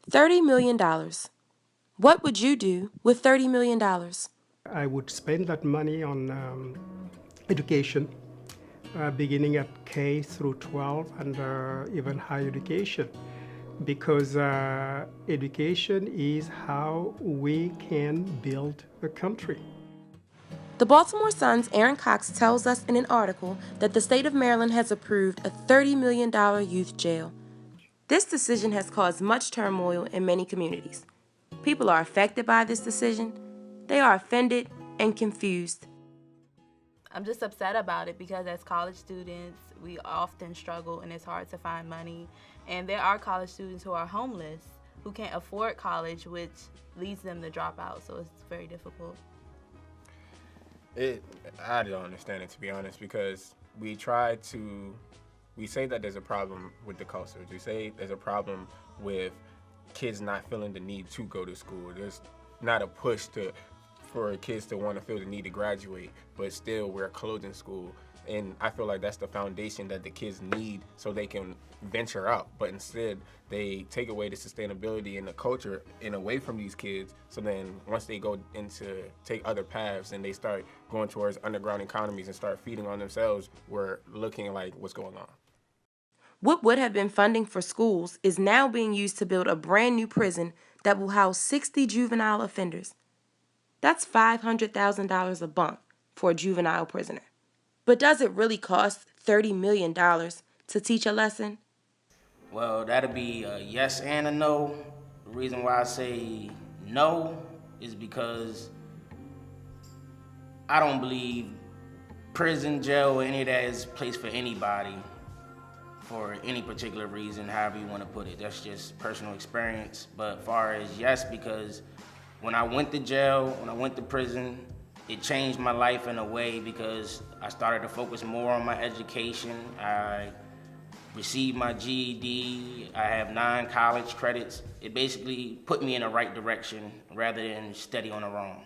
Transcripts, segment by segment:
$30 million. What would you do with $30 million? I would spend that money on education, beginning at K through 12 and even higher education, because education is how we can build a country. The Baltimore Sun's Aaron Cox tells us in an article that the state of Maryland has approved a $30 million youth jail. This decision has caused much turmoil in many communities. People are affected by this decision. They are offended and confused. I'm just upset about it because as college students, we often struggle and it's hard to find money. And there are college students who are homeless, who can't afford college, which leads them to drop out. So it's very difficult. I don't understand it, to be honest, because we say that there's a problem with the culture. We say there's a problem with kids not feeling the need to go to school. There's not a push for kids to want to feel the need to graduate, but still we're closing school. And I feel like that's the foundation that the kids need so they can venture out. But instead, they take away the sustainability and the culture and away from these kids. So then once they go into take other paths and they start going towards underground economies and start feeding on themselves, we're looking like what's going on. What would have been funding for schools is now being used to build a brand new prison that will house 60 juvenile offenders. That's $500,000 a bump for a juvenile prisoner. But does it really cost $30 million to teach a lesson? Well, that'd be a yes and a no. The reason why I say no is because I don't believe prison, jail, or any of that is a place for anybody for any particular reason, however you want to put it. That's just personal experience. But as far as yes, because when I went to jail, when I went to prison, it changed my life in a way because I started to focus more on my education. I received my GED. I have 9 college credits. It basically put me in the right direction rather than steady on the wrong.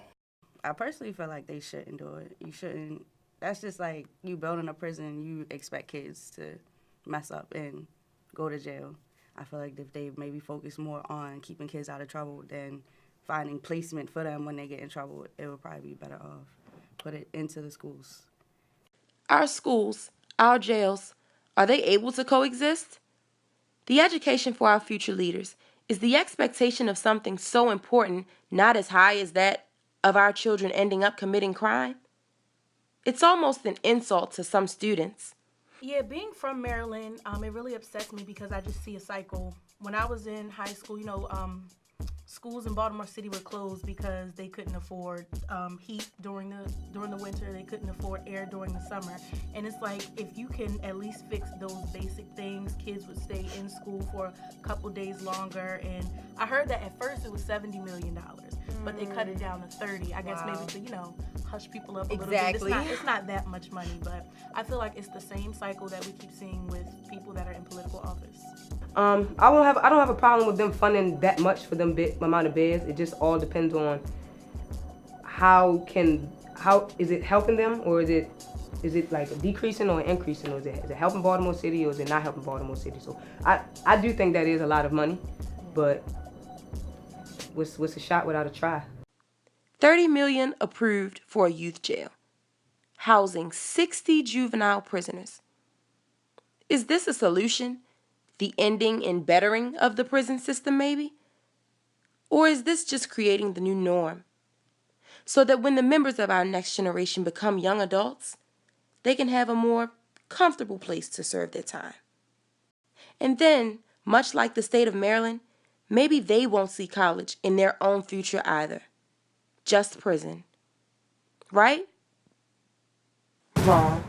I personally feel like they shouldn't do it. You shouldn't. That's just like you building a prison, you expect kids to mess up and go to jail. I feel like if they maybe focus more on keeping kids out of trouble than finding placement for them when they get in trouble, it would probably be better off. Put it into the schools. Our schools, our jails, are they able to coexist? The education for our future leaders is the expectation of something so important not as high as that of our children ending up committing crime? It's almost an insult to some students. Yeah, being from Maryland, it really upsets me because I just see a cycle. When I was in high school, schools in Baltimore City were closed because they couldn't afford heat during the winter. They couldn't afford air during the summer. And it's like, if you can at least fix those basic things, kids would stay in school for a couple days longer. And I heard that at first it was $70 million, but they cut it down to 30. I guess maybe to, hush people up a little bit. It's not that much money, but I feel like it's the same cycle that we keep seeing with people that are in political office. I don't have a problem with them funding that much for them amount of beds. It just all depends on how is it helping them, or is it like decreasing or increasing, or is it helping Baltimore City, or is it not helping Baltimore City? So I do think that is a lot of money, but what's a shot without a try? $30 million approved for a youth jail, housing 60 juvenile prisoners. Is this a solution? The ending and bettering of the prison system, maybe? Or is this just creating the new norm? So that when the members of our next generation become young adults, they can have a more comfortable place to serve their time. And then, much like the state of Maryland, maybe they won't see college in their own future either. Just prison. Right? Wrong.